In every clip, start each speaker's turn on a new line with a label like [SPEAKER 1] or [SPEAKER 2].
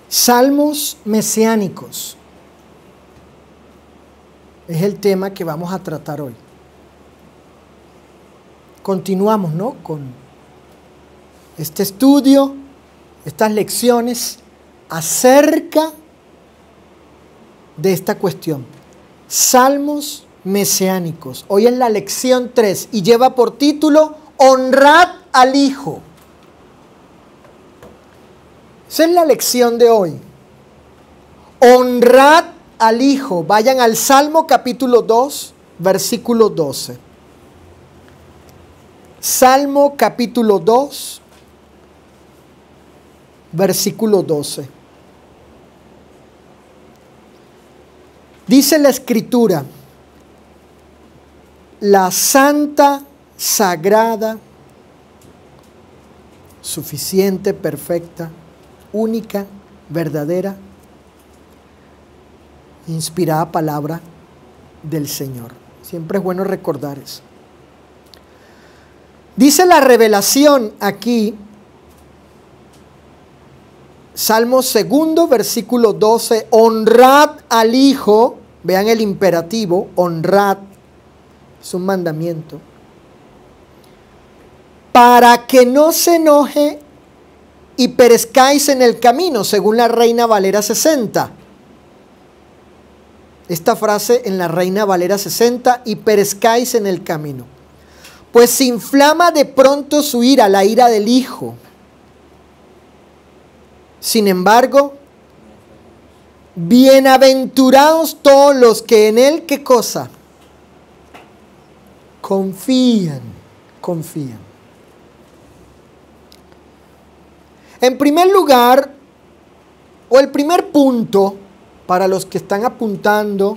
[SPEAKER 1] Salmos mesiánicos es el tema que vamos a tratar hoy. Continuamos, ¿no?, con este estudio, estas lecciones acerca de esta cuestión. Salmos mesiánicos. Hoy es la lección 3 y lleva por título Honrad al Hijo. Esa es la lección de hoy. Honrad al Hijo. Vayan al Salmo capítulo 2, versículo 12. Salmo capítulo 2, versículo 12. Dice la Escritura: la santa, sagrada, suficiente, perfecta, única, verdadera, inspirada palabra del Señor. Siempre es bueno recordar eso. Dice la revelación aquí, Salmo 2, versículo 12, honrad al Hijo. Vean el imperativo, honrad, es un mandamiento, para que no se enoje y perezcáis en el camino, según la Reina Valera 60. Esta frase en la Reina Valera 60, y perezcáis en el camino. Pues se inflama de pronto su ira, la ira del Hijo. Sin embargo, bienaventurados todos los que en Él, ¿qué cosa? Confían. En primer lugar, o el primer punto, para los que están apuntando,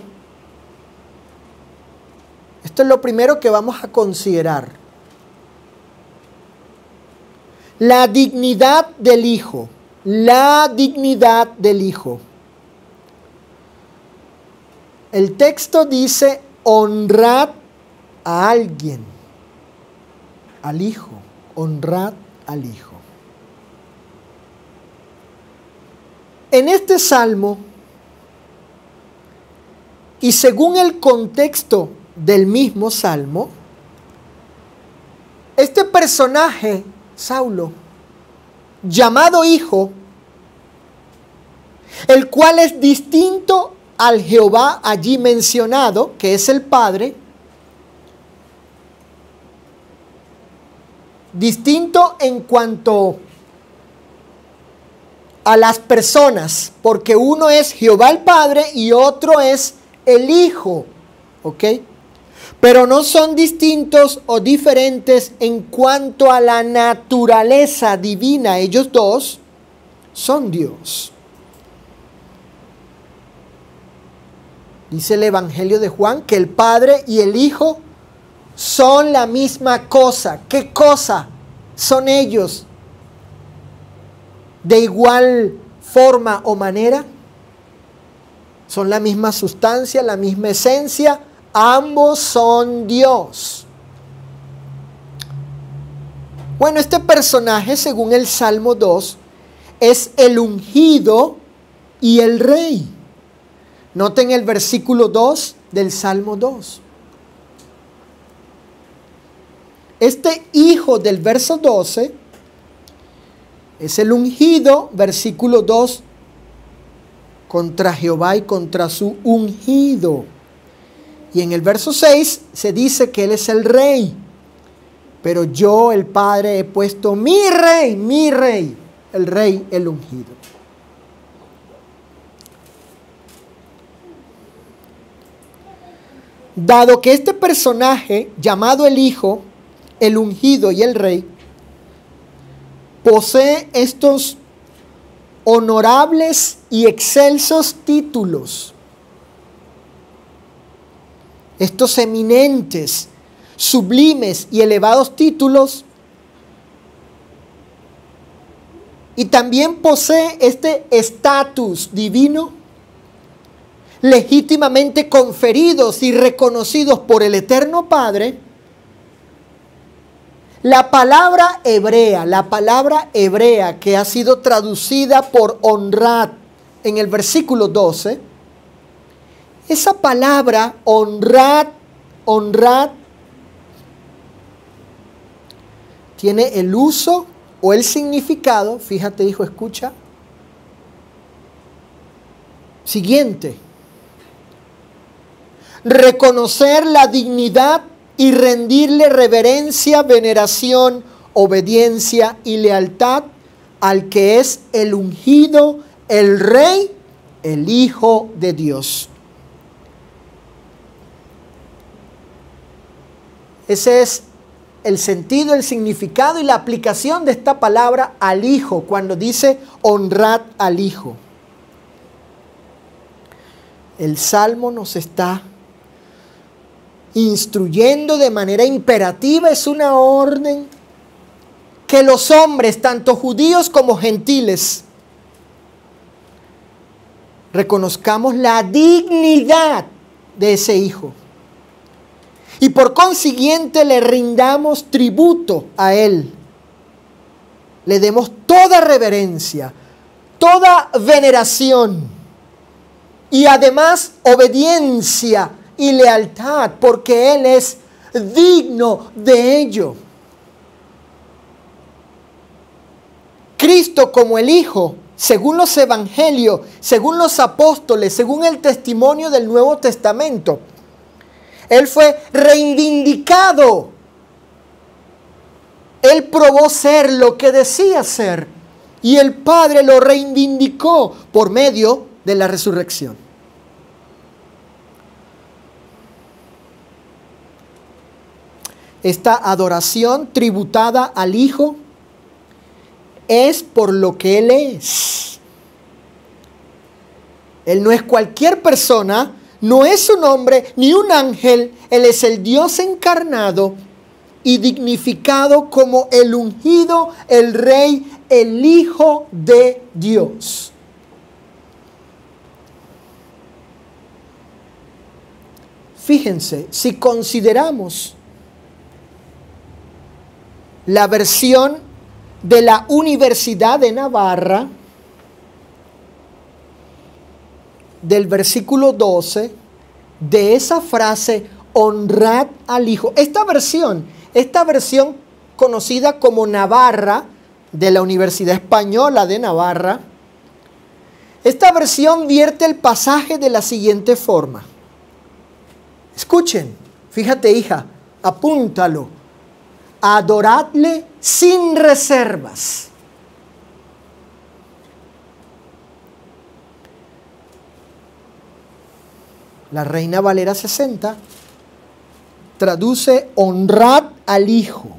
[SPEAKER 1] esto es lo primero que vamos a considerar: la dignidad del Hijo. La dignidad del Hijo. El texto dice: honrad a alguien, al Hijo, honrad al Hijo. En este salmo, y según el contexto del mismo salmo, este personaje, Saulo, llamado Hijo, el cual es distinto al Jehová allí mencionado, que es el Padre, distinto en cuanto a las personas, porque uno es Jehová el Padre y otro es el Hijo, ¿ok? Pero no son distintos o diferentes en cuanto a la naturaleza divina. Ellos dos son Dios. Dice el Evangelio de Juan que el Padre y el Hijo son la misma cosa. ¿Qué cosa son ellos? De igual forma o manera, son la misma sustancia, la misma esencia, ambos son Dios. Bueno, este personaje, según el Salmo 2, es el ungido y el rey. Noten el versículo 2 del Salmo 2. Este hijo del verso 12 es el ungido, versículo 2, contra Jehová y contra su ungido. Y en el verso 6 se dice que Él es el rey. Pero yo, el Padre, he puesto mi rey, el rey, el ungido. Dado que este personaje, llamado el Hijo, el ungido y el rey, posee estos honorables y excelsos títulos, estos eminentes, sublimes y elevados títulos, y también posee este estatus divino, legítimamente conferidos y reconocidos por el Eterno Padre. La palabra hebrea que ha sido traducida por honrad en el versículo 12, esa palabra honrad, honrad, tiene el uso o el significado, fíjate hijo, escucha, siguiente: reconocer la dignidad y rendirle reverencia, veneración, obediencia y lealtad al que es el ungido, el Rey, el Hijo de Dios. Ese es el sentido, el significado y la aplicación de esta palabra al Hijo, cuando dice honrad al Hijo. El Salmo nos está instruyendo de manera imperativa, es una orden que los hombres, tanto judíos como gentiles, reconozcamos la dignidad de ese Hijo y por consiguiente le rindamos tributo a Él, le demos toda reverencia, toda veneración y además obediencia y lealtad, porque Él es digno de ello. Cristo como el Hijo, según los evangelios, según los apóstoles, según el testimonio del Nuevo Testamento, Él fue reivindicado. Él probó ser lo que decía ser y el Padre lo reivindicó por medio de la resurrección. Esta adoración tributada al Hijo es por lo que Él es. Él no es cualquier persona, no es un hombre ni un ángel. Él es el Dios encarnado y dignificado como el ungido, el Rey, el Hijo de Dios. Fíjense, si consideramos la versión de la Universidad de Navarra, del versículo 12, de esa frase, honrad al Hijo. Esta versión conocida como Navarra, de la Universidad Española de Navarra, esta versión vierte el pasaje de la siguiente forma. Escuchen, fíjate hija, apúntalo. Adoradle sin reservas. La Reina Valera 60 traduce honrad al Hijo.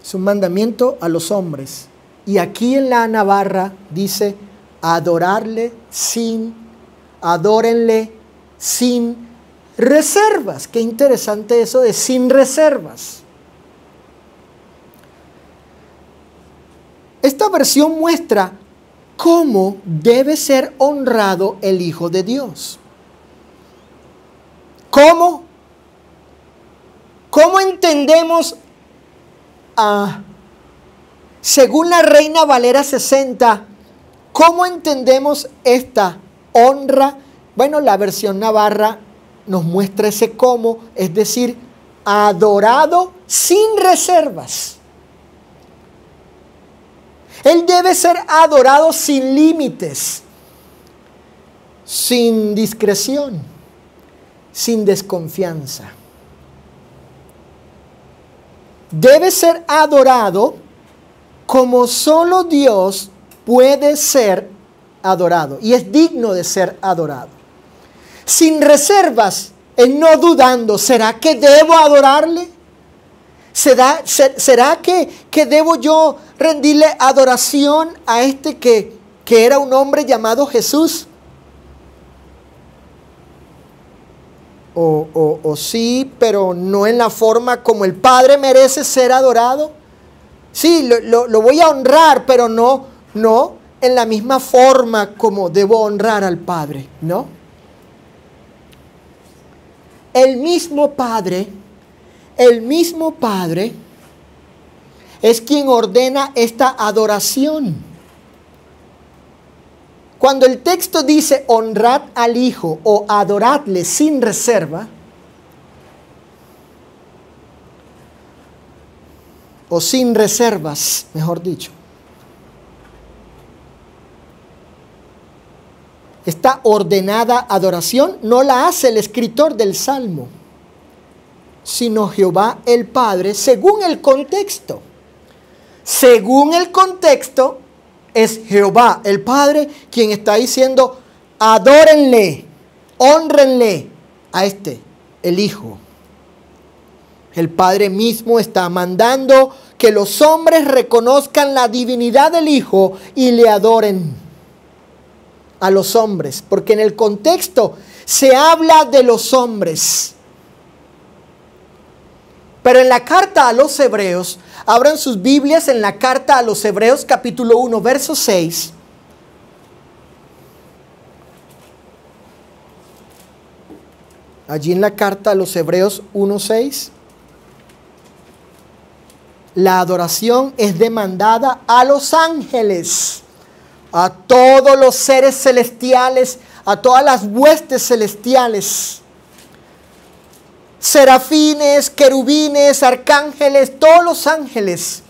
[SPEAKER 1] Es un mandamiento a los hombres. Y aquí en la Navarra dice adórenle sin reservas. Qué interesante eso de sin reservas. Esta versión muestra cómo debe ser honrado el Hijo de Dios. ¿Cómo? ¿Cómo entendemos, según la Reina Valera 60, cómo entendemos esta honra? Bueno, la versión navarra nos muestra ese cómo, es decir, adorado sin reservas. Él debe ser adorado sin límites, sin discreción, sin desconfianza. Debe ser adorado como solo Dios puede ser adorado y es digno de ser adorado. Sin reservas, no dudando, ¿será que debo adorarle? ¿Será que debo yo rendirle adoración a este que era un hombre llamado Jesús? O sí, pero no en la forma como el Padre merece ser adorado. Sí, lo voy a honrar, pero no en la misma forma como debo honrar al Padre, ¿no? El mismo Padre es quien ordena esta adoración. Cuando el texto dice honrad al Hijo o adoradle sin reserva, o sin reservas, mejor dicho, esta ordenada adoración no la hace el escritor del Salmo, sino Jehová el Padre, según el contexto. Según el contexto, es Jehová el Padre quien está diciendo, adórenle, honrenle a el Hijo. El Padre mismo está mandando que los hombres reconozcan la divinidad del Hijo y le adoren a los hombres, porque en el contexto se habla de los hombres. Pero en la carta a los Hebreos, abran sus Biblias en la carta a los Hebreos capítulo 1, verso 6. Allí en la carta a los Hebreos 1, 6. La adoración es demandada a los ángeles, a todos los seres celestiales, a todas las huestes celestiales. Serafines, querubines, arcángeles, todos los ángeles.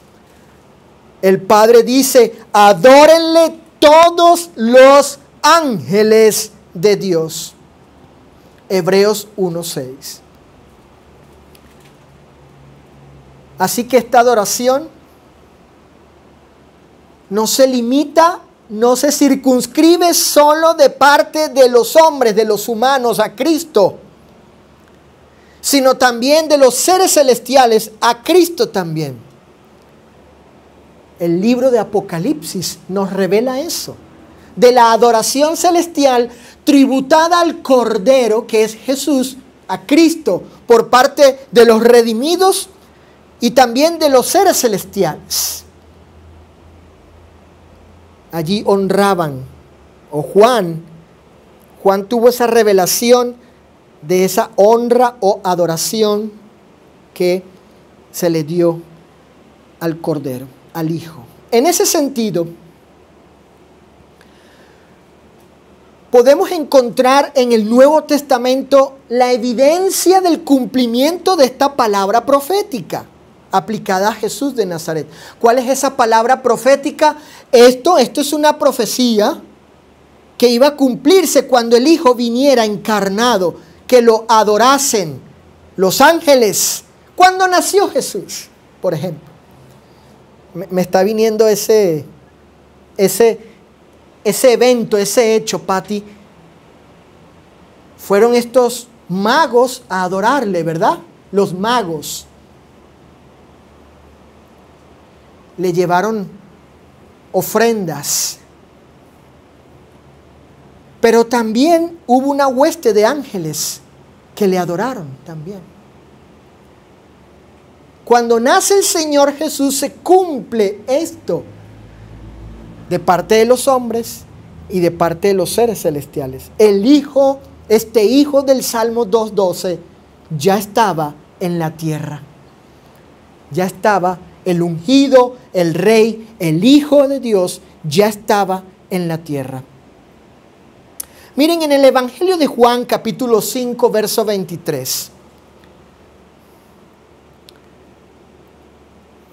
[SPEAKER 1] El Padre dice, adórenle todos los ángeles de Dios. Hebreos 1:6. Así que esta adoración no se limita, no se circunscribe solo de parte de los hombres, de los humanos a Cristo, sino también de los seres celestiales a Cristo también. El libro de Apocalipsis nos revela eso, de la adoración celestial tributada al Cordero, que es Jesús, a Cristo, por parte de los redimidos y también de los seres celestiales. Allí honraban, o Juan tuvo esa revelación de esa honra o adoración que se le dio al Cordero, al Hijo. En ese sentido, podemos encontrar en el Nuevo Testamento la evidencia del cumplimiento de esta palabra profética aplicada a Jesús de Nazaret. ¿Cuál es esa palabra profética? Esto es una profecía que iba a cumplirse cuando el Hijo viniera encarnado, que lo adorasen los ángeles. ¿Cuándo nació Jesús, por ejemplo? Me está viniendo ese evento, ese hecho, Patti. Fueron estos magos a adorarle, ¿verdad? Los magos. Le llevaron ofrendas. Pero también hubo una hueste de ángeles que le adoraron también. Cuando nace el Señor Jesús se cumple esto de parte de los hombres y de parte de los seres celestiales. El Hijo, este Hijo del Salmo 2:12, ya estaba en la tierra. Ya estaba el ungido, el Rey, el Hijo de Dios, ya estaba en la tierra. Miren en el Evangelio de Juan, capítulo 5, verso 23.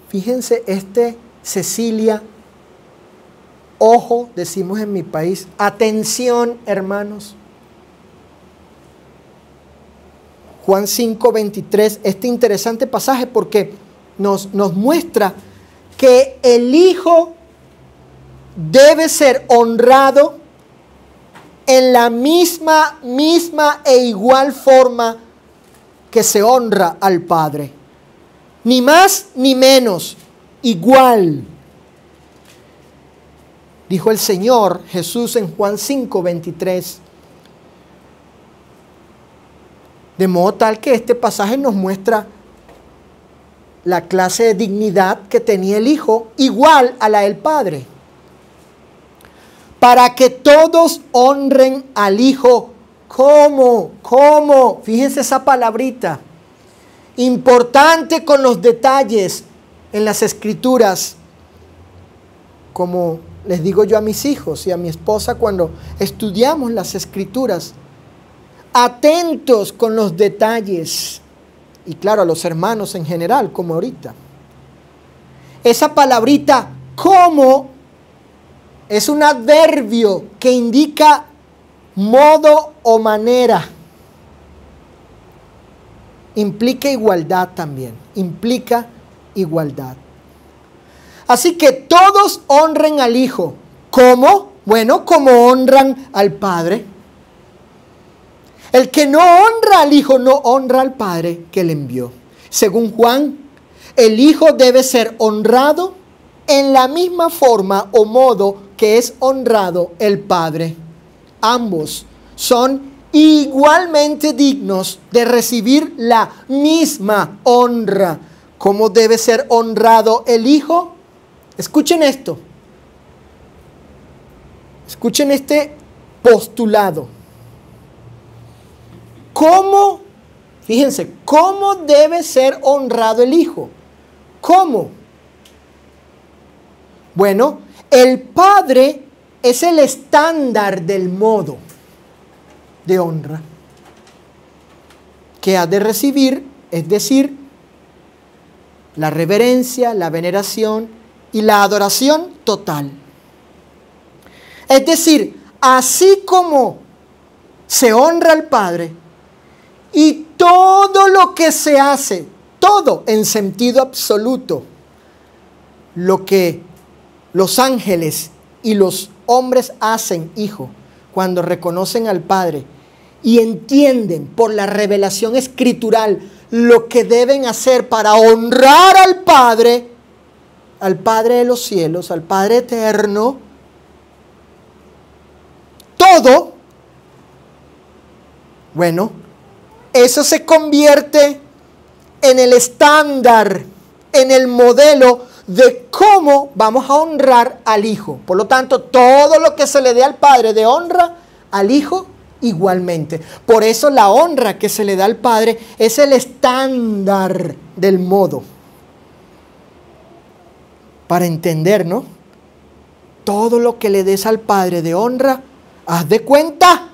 [SPEAKER 1] Fíjense, Cecilia, ojo, decimos en mi país, atención, hermanos. Juan 5, 23, este interesante pasaje porque nos muestra que el Hijo debe ser honrado en la misma e igual forma que se honra al Padre. Ni más ni menos, igual. Dijo el Señor Jesús en Juan 5, 23. De modo tal que este pasaje nos muestra la clase de dignidad que tenía el Hijo, igual a la del Padre. Para que todos honren al Hijo. ¿Cómo? Fíjense esa palabrita. Importante con los detalles en las Escrituras. como les digo yo a mis hijos y a mi esposa cuando estudiamos las Escrituras, atentos con los detalles, y claro, a los hermanos en general, como ahorita. Esa palabrita como es un adverbio que indica modo o manera. Implica igualdad también, implica igualdad. Así que todos honren al Hijo. ¿Cómo? Bueno, como honran al Padre. El que no honra al Hijo no honra al Padre que le envió. Según Juan, el Hijo debe ser honrado en la misma forma o modo que es honrado el Padre. Ambos son igualmente dignos de recibir la misma honra. ¿Cómo debe ser honrado el Hijo? Escuchen esto. Escuchen este postulado. ¿Cómo? Fíjense, ¿cómo debe ser honrado el Hijo? ¿Cómo? Bueno, el Padre es el estándar del modo de honra que ha de recibir, es decir, la reverencia, la veneración y la adoración total. Es decir, así como se honra al Padre y todo lo que se hace, todo en sentido absoluto, lo que los ángeles y los hombres hacen, Hijo, cuando reconocen al Padre y entienden por la revelación escritural lo que deben hacer para honrar al Padre de los cielos, al Padre eterno, todo, bueno, eso se convierte en el estándar, en el modelo de cómo vamos a honrar al Hijo. Por lo tanto, todo lo que se le dé al Padre de honra, al Hijo igualmente. Por eso la honra que se le da al Padre es el estándar del modo. Para entender, ¿no? Todo lo que le des al Padre de honra, haz de cuenta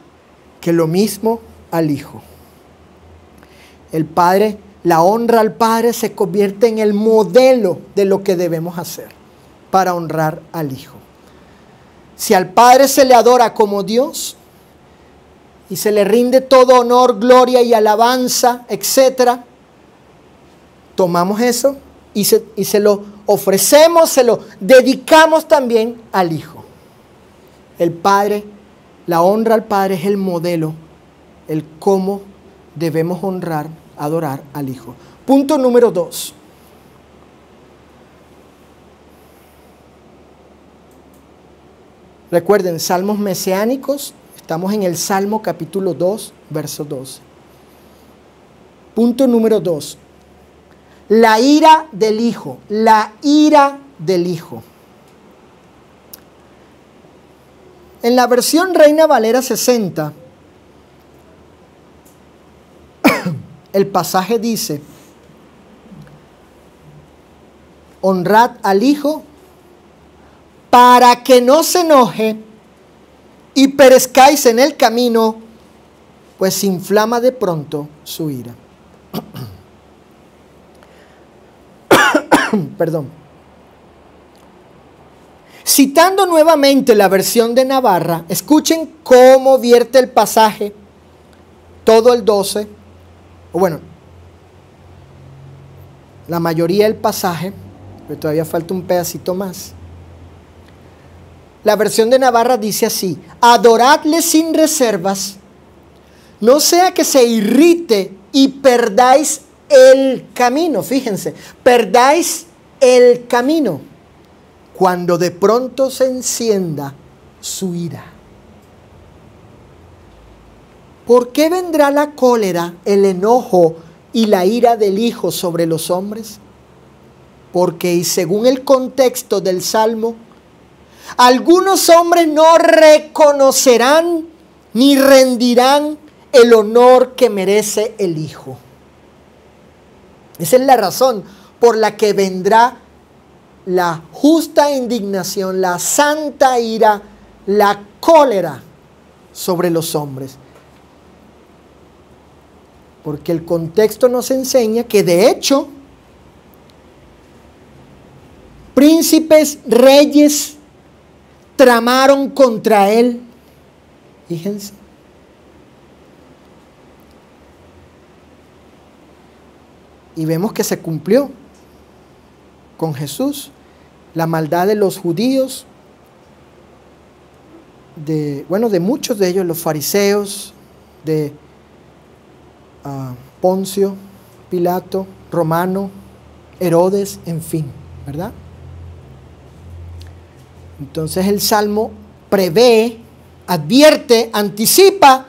[SPEAKER 1] que lo mismo al Hijo. El Padre, la honra al Padre se convierte en el modelo de lo que debemos hacer para honrar al Hijo. Si al Padre se le adora como Dios y se le rinde todo honor, gloria y alabanza, etc., tomamos eso y se lo ofrecemos, se lo dedicamos también al Hijo. El Padre, la honra al Padre es el modelo, el cómo debemos honrar, adorar al Hijo. Punto número 2. Recuerden, salmos mesiánicos, estamos en el Salmo capítulo 2, verso 12. Punto número 2. La ira del Hijo, la ira del Hijo. En la versión Reina Valera 60, el pasaje dice: honrad al Hijo para que no se enoje y perezcáis en el camino, pues se inflama de pronto su ira. Perdón. Citando nuevamente la versión de Navarra, escuchen cómo vierte el pasaje, todo el 12, o bueno, la mayoría del pasaje, pero todavía falta un pedacito más. La versión de Navarra dice así: adoradle sin reservas, no sea que se irrite y perdáis el camino. Fíjense, perdáis el camino cuando de pronto se encienda su ira. ¿Por qué vendrá la cólera, el enojo y la ira del Hijo sobre los hombres? Porque, y según el contexto del Salmo, algunos hombres no reconocerán ni rendirán el honor que merece el Hijo. Esa es la razón por la que vendrá la justa indignación, la santa ira, la cólera sobre los hombres. Porque el contexto nos enseña que de hecho, príncipes, reyes, tramaron contra él. Fíjense. Y vemos que se cumplió con Jesús la maldad de los judíos, de muchos de ellos, los fariseos, de Poncio, Pilato, Romano, Herodes, en fin, ¿verdad? Entonces el Salmo prevé, advierte, anticipa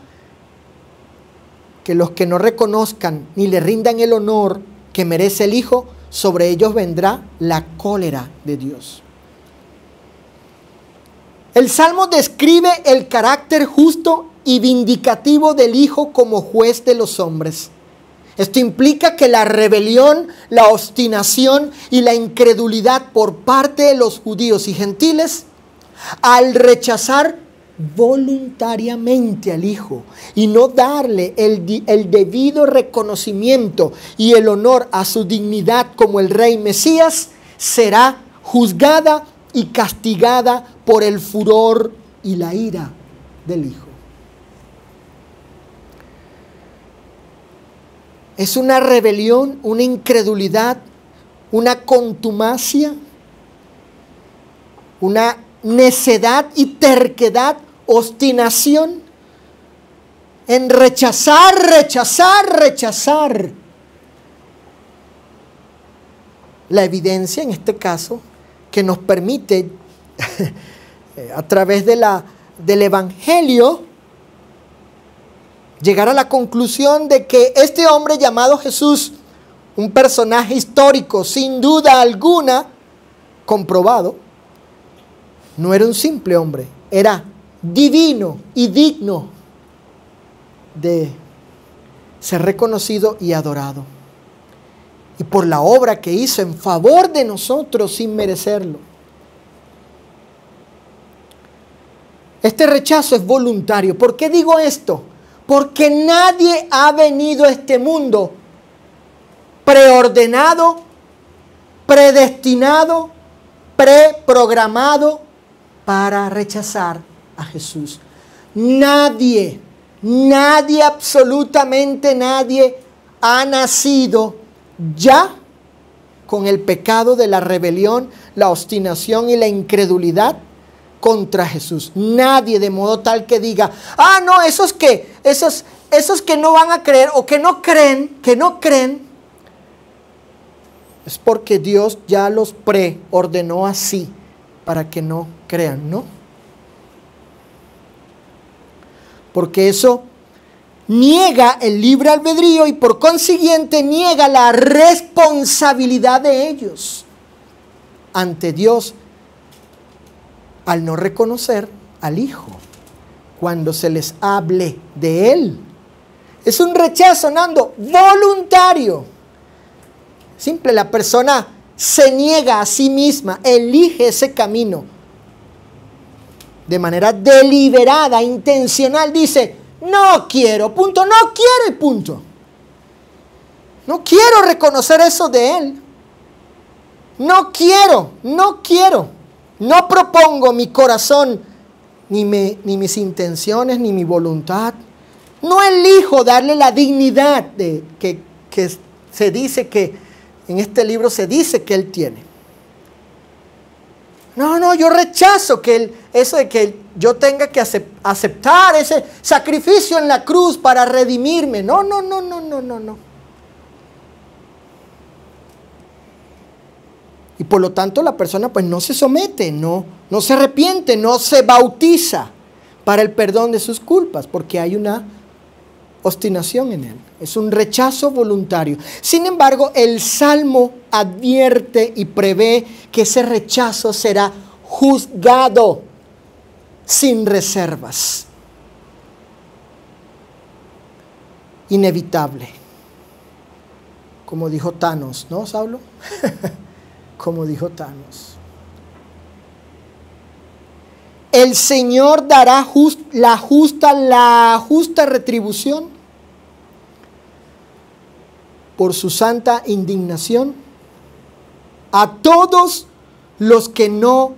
[SPEAKER 1] que los que no reconozcan ni le rindan el honor que merece el Hijo, sobre ellos vendrá la cólera de Dios. El Salmo describe el carácter justo y vindicativo del Hijo como juez de los hombres. Esto implica que la rebelión, la obstinación y la incredulidad por parte de los judíos y gentiles, al rechazar voluntariamente al Hijo y no darle el debido reconocimiento y el honor a su dignidad como el Rey Mesías, será juzgada y castigada por el furor y la ira del Hijo. Es una rebelión, una incredulidad, una contumacia, una necedad y terquedad, obstinación en rechazar la evidencia, en este caso, que nos permite a través del Evangelio llegar a la conclusión de que este hombre llamado Jesús, un personaje histórico sin duda alguna, comprobado, no era un simple hombre, era divino y digno de ser reconocido y adorado. Y por la obra que hizo en favor de nosotros sin merecerlo. Este rechazo es voluntario. ¿Por qué digo esto? Porque nadie ha venido a este mundo preordenado, predestinado, preprogramado para rechazar a Jesús. Nadie, absolutamente nadie ha nacido ya con el pecado de la rebelión, la obstinación y la incredulidad contra Jesús. Nadie, de modo tal que diga, no, esos que no van a creer o que no creen, es porque Dios ya los preordenó así para que no crean, ¿no? Porque eso niega el libre albedrío y por consiguiente niega la responsabilidad de ellos ante Dios al no reconocer al Hijo cuando se les hable de Él. Es un rechazo, Nando, voluntario. Simple, la persona se niega a sí misma, elige ese camino de manera deliberada, intencional, dice, no quiero, punto, no quiero y punto. No quiero reconocer eso de Él. No quiero. No propongo mi corazón, ni mis intenciones, ni mi voluntad. No elijo darle la dignidad que se dice que, en este libro se dice que Él tiene. No, yo rechazo eso de que yo tenga que aceptar ese sacrificio en la cruz para redimirme. No. Y por lo tanto la persona pues no se somete, no se arrepiente, no se bautiza para el perdón de sus culpas, porque hay una obstinación en él. Es un rechazo voluntario. Sin embargo, el Salmo advierte y prevé que ese rechazo será juzgado sin reservas. Inevitable. Como dijo Thanos, ¿no, Saulo? como dijo Thanos. El Señor dará la justa retribución por su santa indignación a todos los que no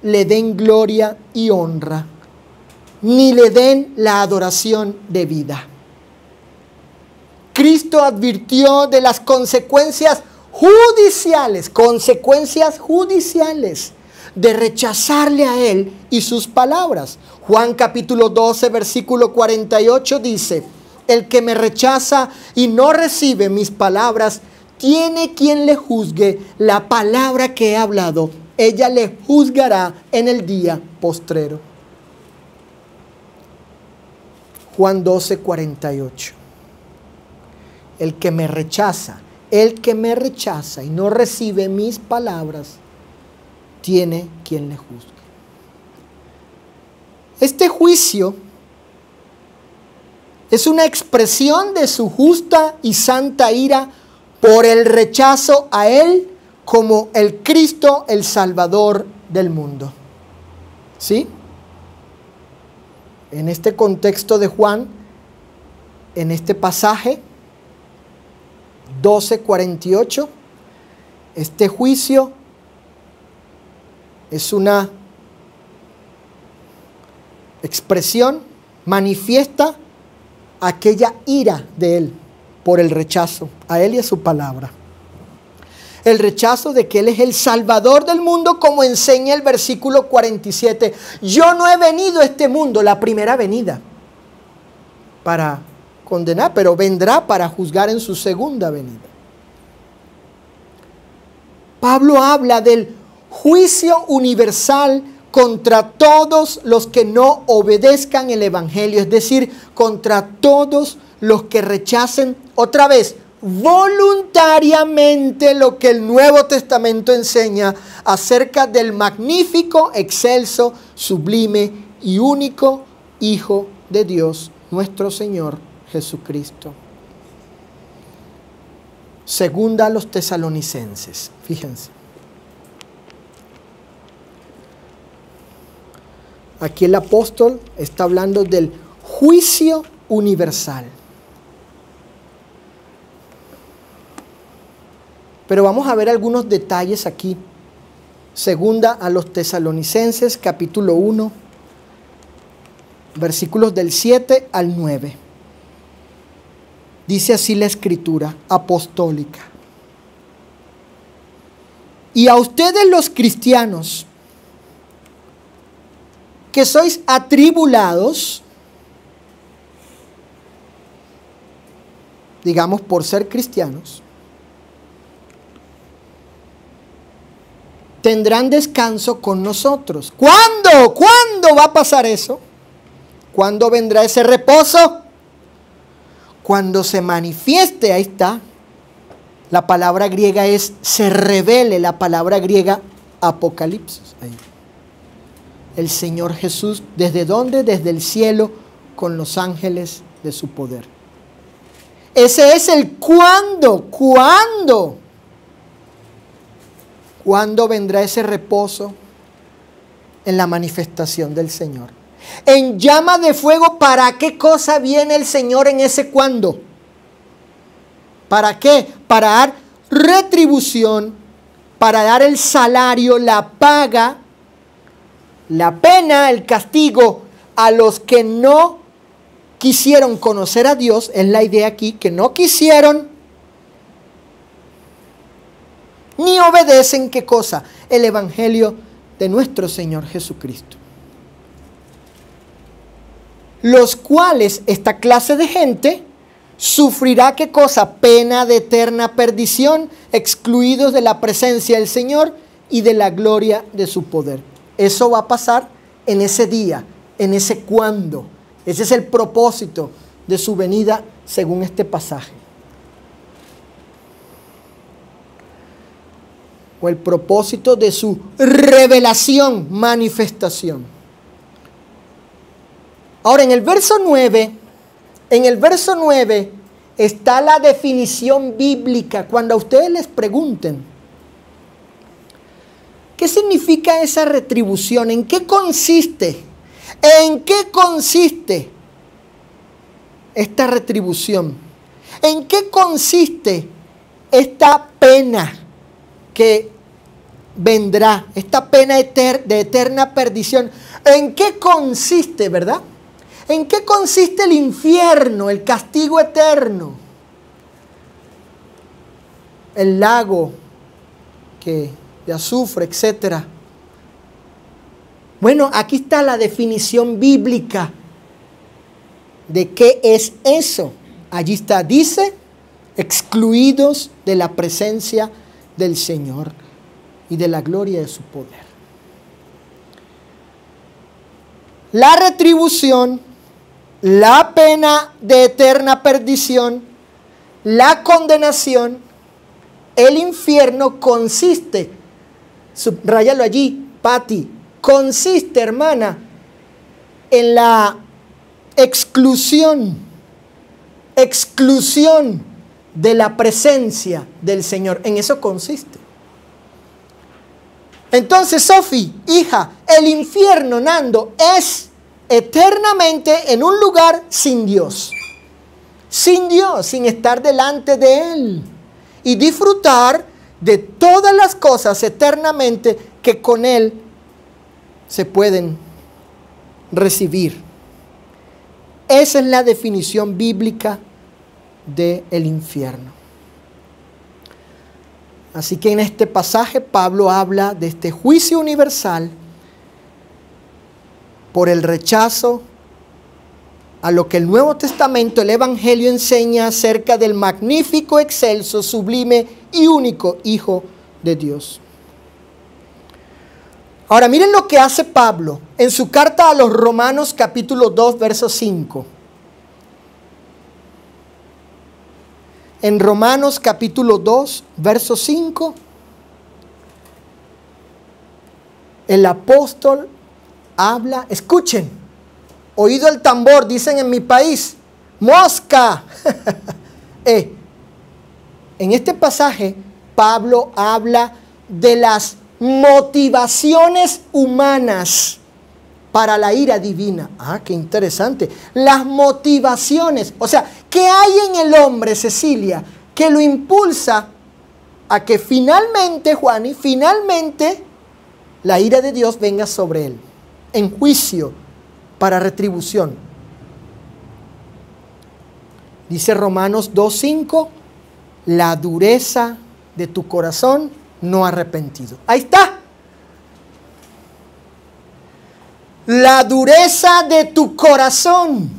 [SPEAKER 1] le den gloria y honra, ni le den la adoración debida. Cristo advirtió de las consecuencias judiciales de rechazarle a Él y sus palabras. Juan capítulo 12, versículo 48 dice: el que me rechaza y no recibe mis palabras, tiene quien le juzgue. La palabra que he hablado, ella le juzgará en el día postrero. Juan 12, 48. El que me rechaza y no recibe mis palabras, tiene quien le juzgue. Este juicio es una expresión de su justa y santa ira por el rechazo a Él como el Cristo, el Salvador del mundo. ¿Sí? En este contexto de Juan, en este pasaje 12:48, este juicio es una expresión, manifiesta aquella ira de Él por el rechazo a Él y a su palabra. El rechazo de que Él es el Salvador del mundo, como enseña el versículo 47. Yo no he venido a este mundo, la primera venida, para condenar, pero vendrá para juzgar en su segunda venida. Pablo habla del juicio universal contra todos los que no obedezcan el Evangelio, es decir, contra todos los que rechacen, otra vez, voluntariamente lo que el Nuevo Testamento enseña acerca del magnífico, excelso, sublime y único Hijo de Dios, nuestro Señor Jesucristo. Segunda a los Tesalonicenses, fíjense. Aquí el apóstol está hablando del juicio universal. Pero vamos a ver algunos detalles aquí. Segunda a los Tesalonicenses, capítulo 1, versículos del 7 al 9. Dice así la escritura apostólica: y a ustedes los cristianos, que sois atribulados, digamos por ser cristianos, tendrán descanso con nosotros. ¿Cuándo? ¿Cuándo va a pasar eso? ¿Cuándo vendrá ese reposo? Cuando se manifieste, ahí está. La palabra griega es se revele, la palabra griega apocalipsis. Ahí. El Señor Jesús, ¿desde dónde? Desde el cielo, con los ángeles de su poder. Ese es el cuándo. ¿Cuándo? ¿Cuándo vendrá ese reposo? En la manifestación del Señor. En llama de fuego, ¿para qué cosa viene el Señor en ese cuándo? ¿Para qué? Para dar retribución, para dar el salario, la paga, la pena, el castigo a los que no quisieron conocer a Dios. Es la idea aquí, que no quisieron ni obedecen, ¿qué cosa? El Evangelio de nuestro Señor Jesucristo. Los cuales, esta clase de gente, sufrirá, ¿qué cosa? Pena de eterna perdición, excluidos de la presencia del Señor y de la gloria de su poder. Eso va a pasar en ese día, en ese cuándo. Ese es el propósito de su venida según este pasaje. O el propósito de su revelación, manifestación. Ahora, en el verso 9 está la definición bíblica. Cuando a ustedes les pregunten, ¿Qué significa esa retribución? ¿En qué consiste? ¿En qué consiste esta retribución? ¿En qué consiste esta pena que vendrá? Esta pena de eterna perdición. ¿En qué consiste, verdad? ¿En qué consiste el infierno, el castigo eterno? El lago de azufre, etc. Bueno, aquí está la definición bíblica de qué es eso. Allí está, dice, excluidos de la presencia del Señor y de la gloria de su poder. La retribución, la pena de eterna perdición, la condenación, el infierno consiste, subráyalo allí, Pati, consiste, hermana, en la exclusión de la presencia del Señor. En eso consiste. Entonces, Sofi, hija, el infierno, Nando, es eternamente en un lugar sin Dios. Sin Dios, sin estar delante de Él. Y disfrutar de todas las cosas eternamente que con Él se pueden recibir. Esa es la definición bíblica del infierno. Así que en este pasaje Pablo habla de este juicio universal por el rechazo a lo que el Nuevo Testamento, el Evangelio, enseña acerca del magnífico, excelso, sublime y único Hijo de Dios. Ahora miren lo que hace Pablo en su carta a los Romanos capítulo 2, verso 5. En Romanos capítulo 2, verso 5, el apóstol habla, escuchen, oído el tambor, dicen en mi país, mosca. En este pasaje, Pablo habla de las motivaciones humanas para la ira divina. Ah, qué interesante. Las motivaciones, o sea, ¿qué hay en el hombre, Cecilia, que lo impulsa a que finalmente, Juani, finalmente la ira de Dios venga sobre él, en juicio, para retribución? Dice Romanos 2:5, la dureza de tu corazón no arrepentido. Ahí está. La dureza de tu corazón.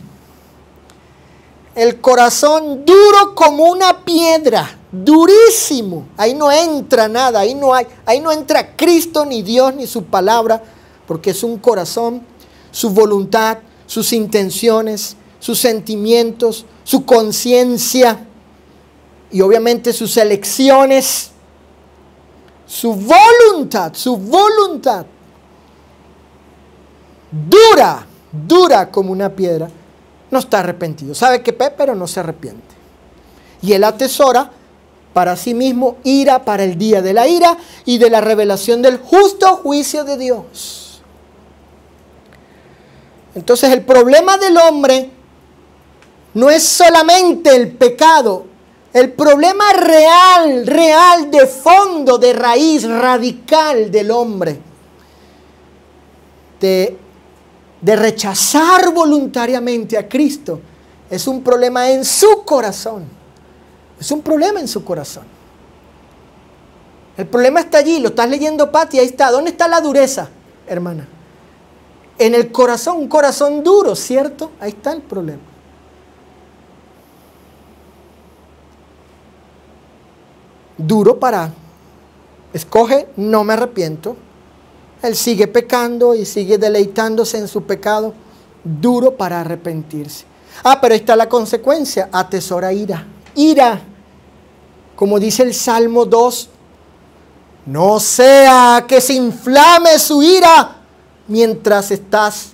[SPEAKER 1] El corazón duro como una piedra, durísimo. Ahí no entra nada, ahí no entra Cristo, ni Dios, ni su palabra, porque es un corazón, su voluntad, sus intenciones, sus sentimientos, su conciencia y obviamente sus elecciones, su voluntad dura como una piedra, no está arrepentido. Sabe que pero no se arrepiente. Y él atesora para sí mismo ira para el día de la ira y de la revelación del justo juicio de Dios. Entonces el problema del hombre no es solamente el pecado. El problema real, de fondo, de raíz, radical del hombre, de rechazar voluntariamente a Cristo, es un problema en su corazón. Es un problema en su corazón. El problema está allí, lo estás leyendo, Pati, ahí está. ¿Dónde está la dureza, hermana? En el corazón, un corazón duro, ¿cierto? Ahí está el problema. Duro para, escoge, no me arrepiento. Él sigue pecando y sigue deleitándose en su pecado. Duro para arrepentirse. Ah, pero ahí está la consecuencia. Atesora ira. Ira. Como dice el Salmo 2. No sea que se inflame su ira mientras estás.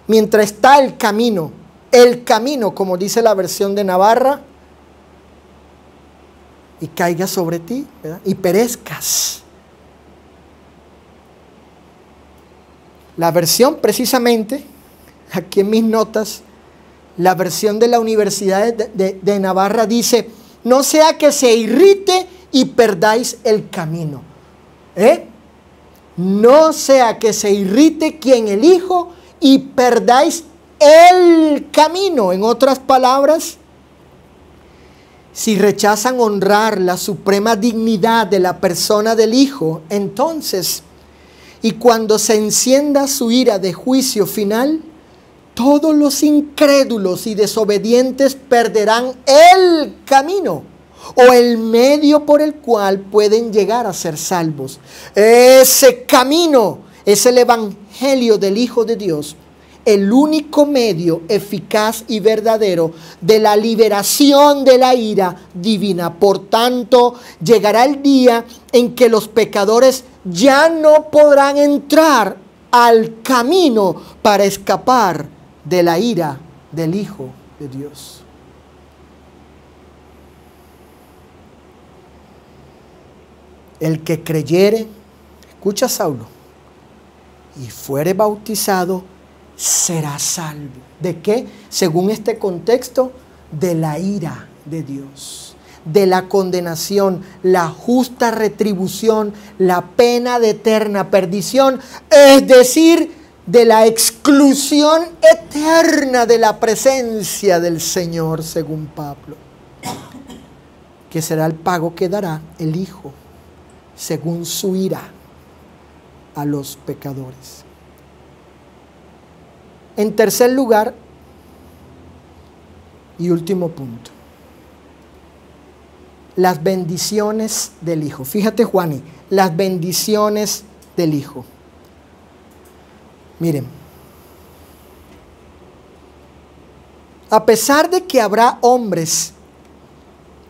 [SPEAKER 1] Mientras está el camino. El camino, como dice la versión de Navarra. y caiga sobre ti, ¿verdad? Y perezcas. La versión precisamente, aquí en mis notas, la versión de la Universidad de Navarra dice: no sea que se irrite y perdáis el camino. No sea que se irrite quien el Hijo y perdáis el camino. En otras palabras, si rechazan honrar la suprema dignidad de la persona del Hijo, entonces, y cuando se encienda su ira de juicio final, todos los incrédulos y desobedientes perderán el camino o el medio por el cual pueden llegar a ser salvos. Ese camino es el Evangelio del Hijo de Dios, el único medio eficaz y verdadero de la liberación de la ira divina. Por tanto, llegará el día en que los pecadores ya no podrán entrar al camino para escapar de la ira del Hijo de Dios. El que creyere, escucha Saulo, y fuere bautizado, será salvo. ¿De qué? Según este contexto, de la ira de Dios, de la condenación, la justa retribución, la pena de eterna perdición, es decir, de la exclusión eterna de la presencia del Señor, según Pablo, que será el pago que dará el Hijo, según su ira, a los pecadores. En tercer lugar, y último punto, las bendiciones del Hijo. Fíjate, Juani, las bendiciones del Hijo. Miren, a pesar de que habrá hombres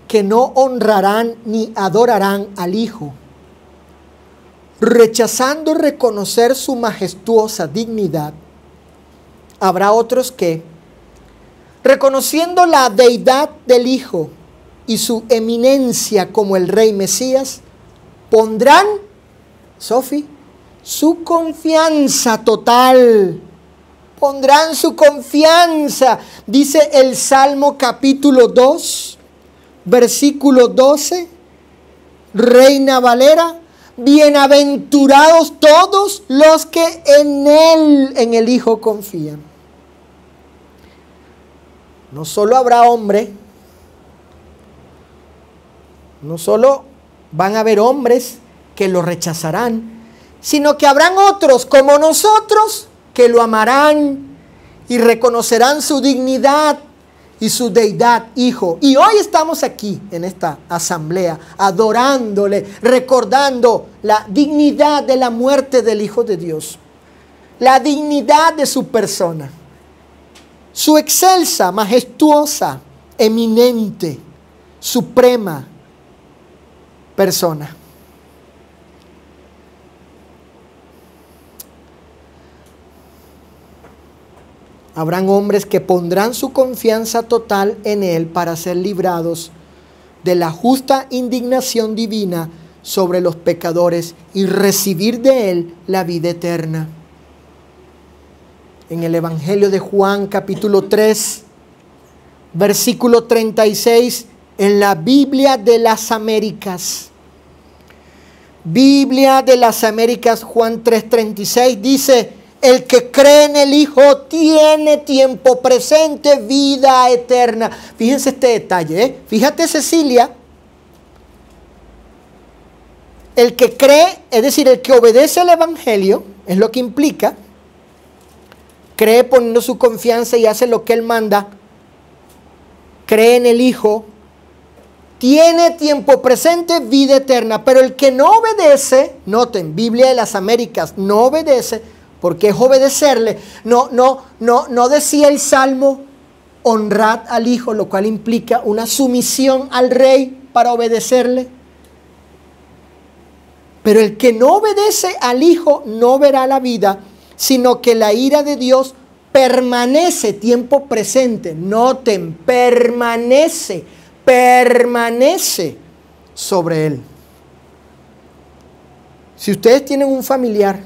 [SPEAKER 1] que no honrarán ni adorarán al Hijo, rechazando reconocer su majestuosa dignidad, habrá otros que, reconociendo la deidad del Hijo y su eminencia como el Rey Mesías, pondrán, Sofi, su confianza total. Pondrán su confianza, dice el Salmo capítulo 2, versículo 12, Reina Valera: bienaventurados todos los que en Él, en el Hijo, confían. No solo habrá hombre, no solo van a haber hombres que lo rechazarán, sino que habrán otros como nosotros que lo amarán y reconocerán su dignidad y su deidad, Hijo. Y hoy estamos aquí en esta asamblea adorándole, recordando la dignidad de la muerte del Hijo de Dios, la dignidad de su persona, su excelsa, majestuosa, eminente, suprema persona. Habrán hombres que pondrán su confianza total en Él para ser librados de la justa indignación divina sobre los pecadores y recibir de Él la vida eterna. En el Evangelio de Juan, capítulo 3, versículo 36, en la Biblia de las Américas. Biblia de las Américas, Juan 3:36, dice: el que cree en el Hijo tiene tiempo presente, vida eterna. Fíjense este detalle, Fíjate, Cecilia. El que cree, es decir, el que obedece al Evangelio, es lo que implica. Cree poniendo su confianza y hace lo que Él manda. Cree en el Hijo. Tiene tiempo presente, vida eterna. Pero el que no obedece, noten, Biblia de las Américas, no obedece, porque es obedecerle. No decía el Salmo: honrad al Hijo, lo cual implica una sumisión al Rey para obedecerle. Pero el que no obedece al Hijo no verá la vida, sino que la ira de Dios permanece, tiempo presente. Noten, permanece sobre él. Si ustedes tienen un familiar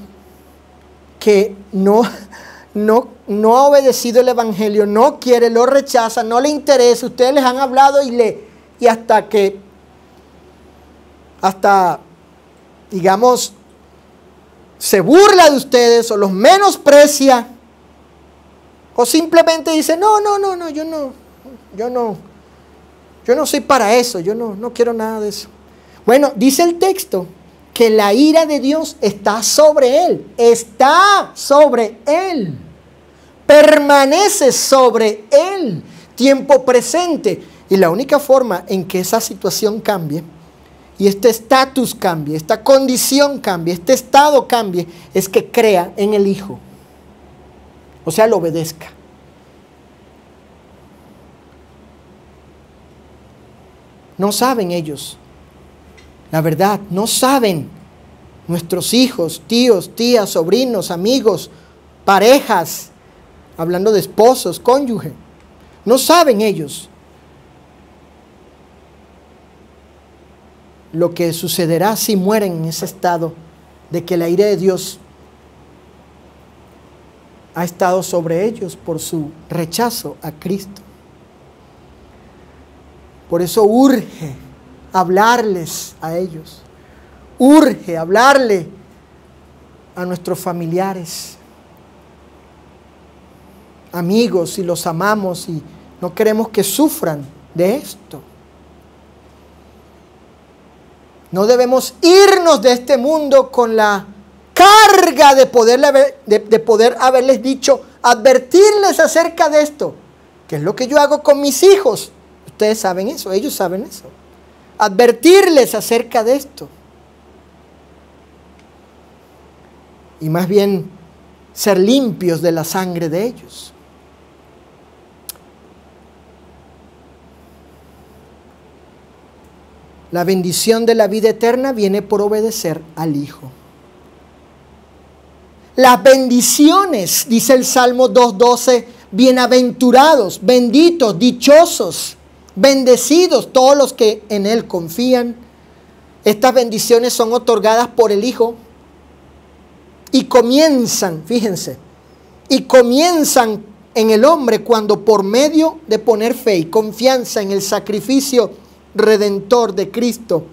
[SPEAKER 1] que no ha obedecido el evangelio, no quiere, lo rechaza, no le interesa, ustedes les han hablado y hasta digamos se burla de ustedes o los menosprecia o simplemente dice yo no soy para eso, yo no quiero nada de eso. Bueno, dice el texto que la ira de Dios está sobre él, permanece sobre él, tiempo presente. Y la única forma en que esa situación cambie, y este estatus cambie, esta condición cambie, este estado cambie, es que crea en el Hijo. O sea, lo obedezca. No saben ellos. La verdad, no saben nuestros hijos, tíos, tías, sobrinos, amigos, parejas, hablando de esposos, cónyuge. No saben ellos lo que sucederá si mueren en ese estado de que la ira de Dios ha estado sobre ellos por su rechazo a Cristo. Por eso urge hablarles a ellos. Urge hablarle a nuestros familiares, amigos, si los amamos y no queremos que sufran de esto. No debemos irnos de este mundo con la carga de poder haberles dicho, advertirles acerca de esto, que es lo que yo hago con mis hijos. Ustedes saben eso, ellos saben eso. Advertirles acerca de esto. Y más bien ser limpios de la sangre de ellos. La bendición de la vida eterna viene por obedecer al Hijo. Las bendiciones, dice el Salmo 2:12, bienaventurados, benditos, dichosos, bendecidos todos los que en Él confían. Estas bendiciones son otorgadas por el Hijo y comienzan, fíjense, en el hombre cuando por medio de poner fe y confianza en el sacrificio redentor de Cristo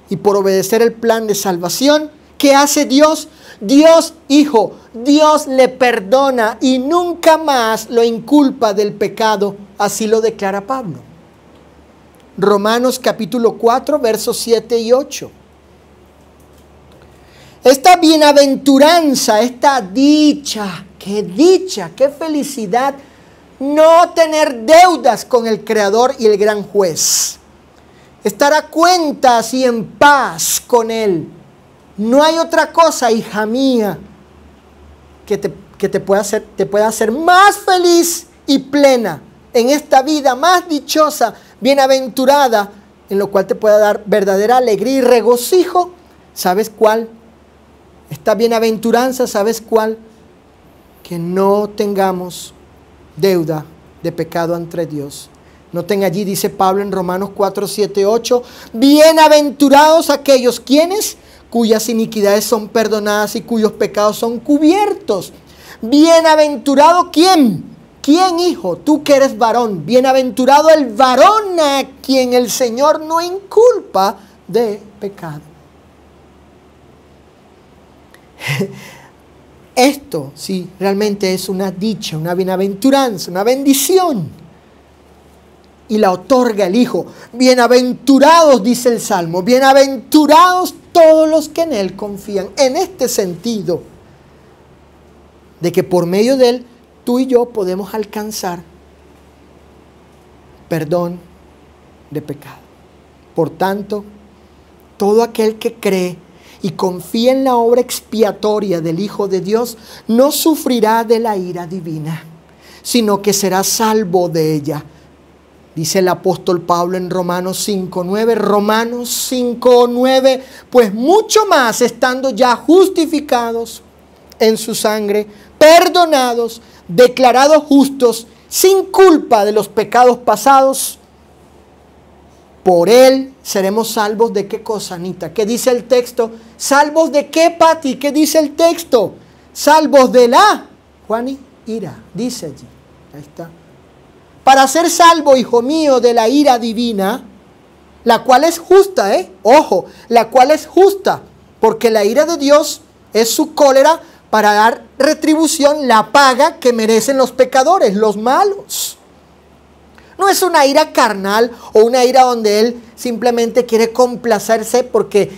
[SPEAKER 1] y por obedecer el plan de salvación, ¿qué hace Dios? Dios le perdona y nunca más lo inculpa del pecado, así lo declara Pablo. Romanos capítulo 4, versos 7 y 8. Esta bienaventuranza, esta dicha, qué felicidad no tener deudas con el Creador y el gran juez. Estar a cuentas y en paz con Él. No hay otra cosa, hija mía, que te pueda hacer más feliz y plena en esta vida, más dichosa, bienaventurada, en lo cual te pueda dar verdadera alegría y regocijo. ¿Sabes cuál? Esta bienaventuranza, ¿sabes cuál? Que no tengamos deuda de pecado ante Dios. Noten allí, dice Pablo en Romanos 4, 7, 8, bienaventurados aquellos quienes cuyas iniquidades son perdonadas y cuyos pecados son cubiertos. Bienaventurado ¿quién? ¿Quién, hijo? Tú que eres varón. Bienaventurado el varón a quien el Señor no inculpa de pecado. Esto sí realmente es una dicha, una bienaventuranza, una bendición. Y la otorga el Hijo. Bienaventurados, dice el Salmo, bienaventurados todos los que en Él confían. En este sentido, de que por medio de Él, tú y yo podemos alcanzar perdón de pecado. Por tanto, todo aquel que cree y confía en la obra expiatoria del Hijo de Dios, no sufrirá de la ira divina, sino que será salvo de ella. Dice el apóstol Pablo en Romanos 5:9, Romanos 5:9, pues mucho más estando ya justificados en su sangre, perdonados, declarados justos, sin culpa de los pecados pasados, Por él seremos salvos de qué cosa, Anita. ¿Qué dice el texto? ¿Salvos de qué, Pati? ¿Qué dice el texto? Salvos de la, Juani, ira. Dice allí. Ahí está. Para ser salvo, hijo mío, de la ira divina, la cual es justa, ojo, la cual es justa, porque la ira de Dios es su cólera para dar retribución, la paga que merecen los pecadores, los malos. No es una ira carnal o una ira donde él simplemente quiere complacerse porque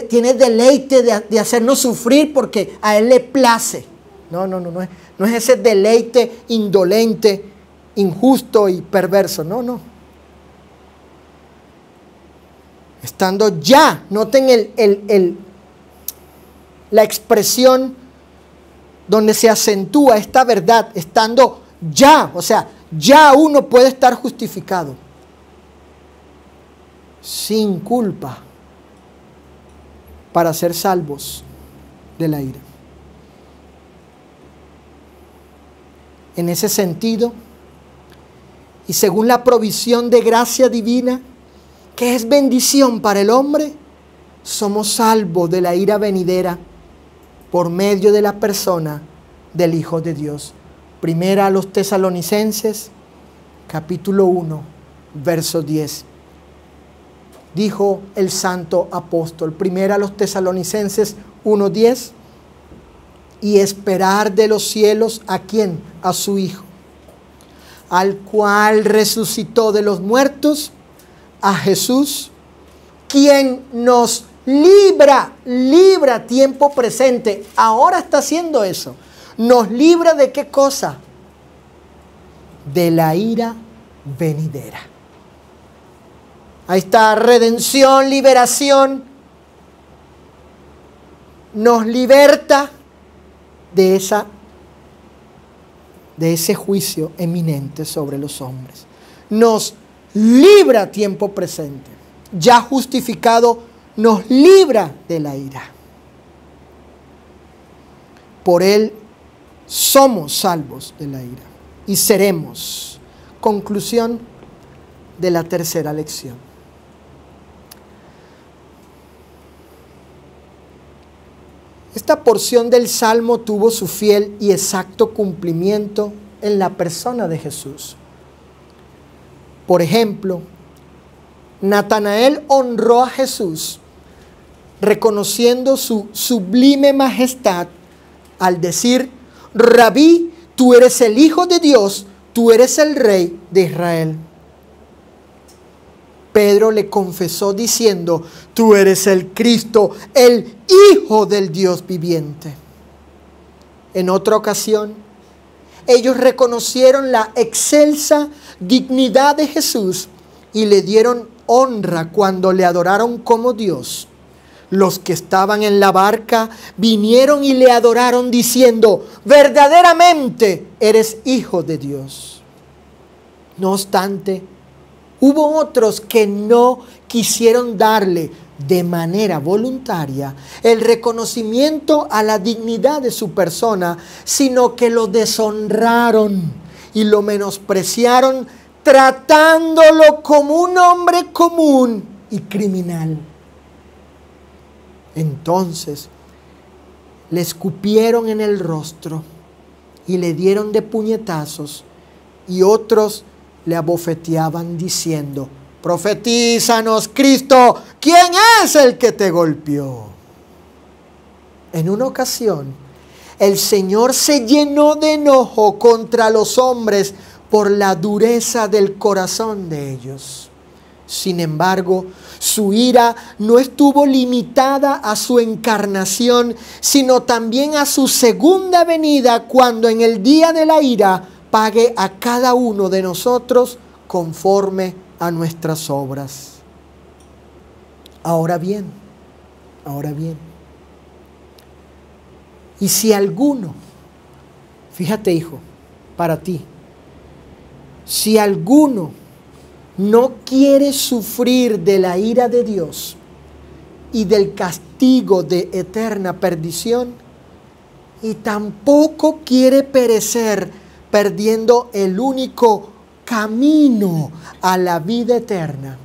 [SPEAKER 1] tiene deleite de hacernos sufrir porque a él le place. No es ese deleite indolente, injusto y perverso. No. Estando ya, noten la expresión donde se acentúa esta verdad, estando ya, o sea, ya uno puede estar justificado, sin culpa, para ser salvos de la ira. En ese sentido, y según la provisión de gracia divina, que es bendición para el hombre, somos salvos de la ira venidera por medio de la persona del Hijo de Dios. Primera a los Tesalonicenses, capítulo 1, verso 10. Dijo el santo apóstol, primera a los Tesalonicenses 1:10, y esperar de los cielos, ¿a quién? A su Hijo, al cual resucitó de los muertos, a Jesús, quien nos libra tiempo presente. Ahora está haciendo eso. ¿Nos libra de qué cosa? De la ira venidera. Ahí está, redención, liberación. Nos liberta de ese juicio eminente sobre los hombres. Nos libra a tiempo presente. Ya justificado, nos libra de la ira. Por él somos salvos de la ira y seremos. Conclusión de la tercera lección. Esta porción del Salmo tuvo su fiel y exacto cumplimiento en la persona de Jesús. Por ejemplo, Natanael honró a Jesús reconociendo su sublime majestad al decir: Rabí, tú eres el Hijo de Dios, tú eres el Rey de Israel. Pedro le confesó diciendo: tú eres el Cristo, el Hijo del Dios viviente. En otra ocasión, ellos reconocieron la excelsa dignidad de Jesús y le dieron honra cuando le adoraron como Dios. Los que estaban en la barca vinieron y le adoraron diciendo: verdaderamente eres Hijo de Dios. No obstante, hubo otros que no quisieron darle de manera voluntaria el reconocimiento a la dignidad de su persona, sino que lo deshonraron y lo menospreciaron, tratándolo como un hombre común y criminal. Entonces le escupieron en el rostro y le dieron de puñetazos, y otros le abofeteaban diciendo: profetízanos, Cristo, ¿quién es el que te golpeó? En una ocasión, el Señor se llenó de enojo contra los hombres por la dureza del corazón de ellos. Sin embargo, su ira no estuvo limitada a su encarnación, sino también a su segunda venida, cuando en el día de la ira pague a cada uno de nosotros conforme a nuestras obras. Ahora bien, y si alguno, fíjate, hijo, para ti, si alguno no quiere sufrir de la ira de Dios y del castigo de eterna perdición, y tampoco quiere perecer perdiendo el único camino a la vida eterna,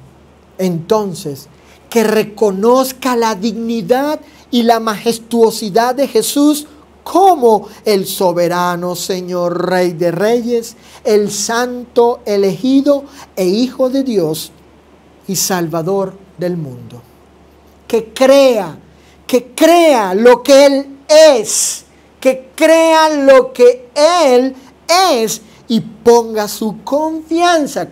[SPEAKER 1] entonces que reconozca la dignidad y la majestuosidad de Jesús como el soberano Señor, Rey de Reyes, el Santo elegido e Hijo de Dios y Salvador del mundo. Que crea lo que Él es, que crea lo que Él es y ponga su confianza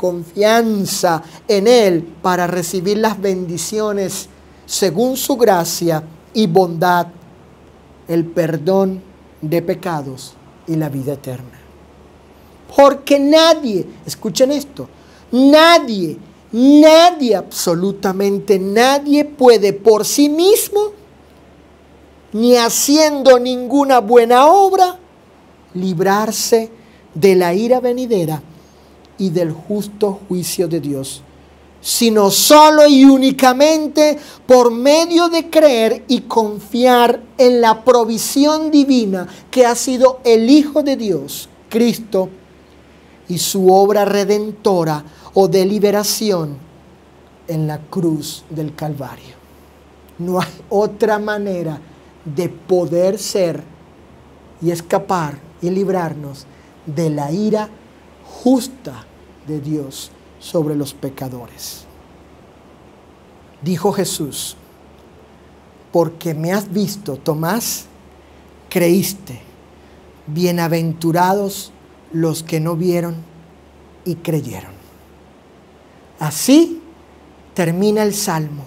[SPEAKER 1] en Él para recibir las bendiciones según su gracia y bondad, el perdón de pecados y la vida eterna. Porque nadie, escuchen esto, nadie, absolutamente nadie puede por sí mismo, ni haciendo ninguna buena obra, librarse de la ira venidera y del justo juicio de Dios, sino solo y únicamente por medio de creer y confiar en la provisión divina que ha sido el Hijo de Dios, Cristo, y su obra redentora o de liberación en la cruz del Calvario. No hay otra manera de poder ser y escapar y librarnos de la ira justa de Dios sobre los pecadores. Dijo Jesús: porque me has visto, Tomás, creíste. Bienaventurados los que no vieron y creyeron. Así termina el Salmo.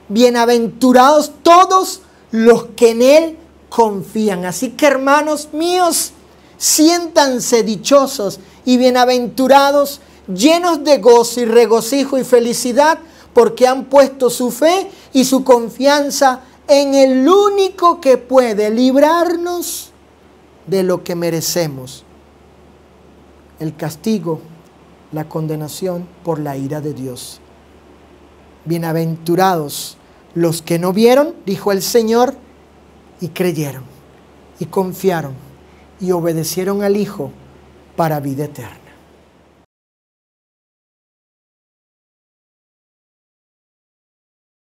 [SPEAKER 1] Bienaventurados todos los que en Él confían. Así que, hermanos míos, siéntanse dichosos y bienaventurados, llenos de gozo y regocijo y felicidad, porque han puesto su fe y su confianza en el único que puede librarnos de lo que merecemos: el castigo, la condenación por la ira de Dios. Bienaventurados los que no vieron, dijo el Señor, y creyeron, y confiaron, y obedecieron al Hijo para vida eterna.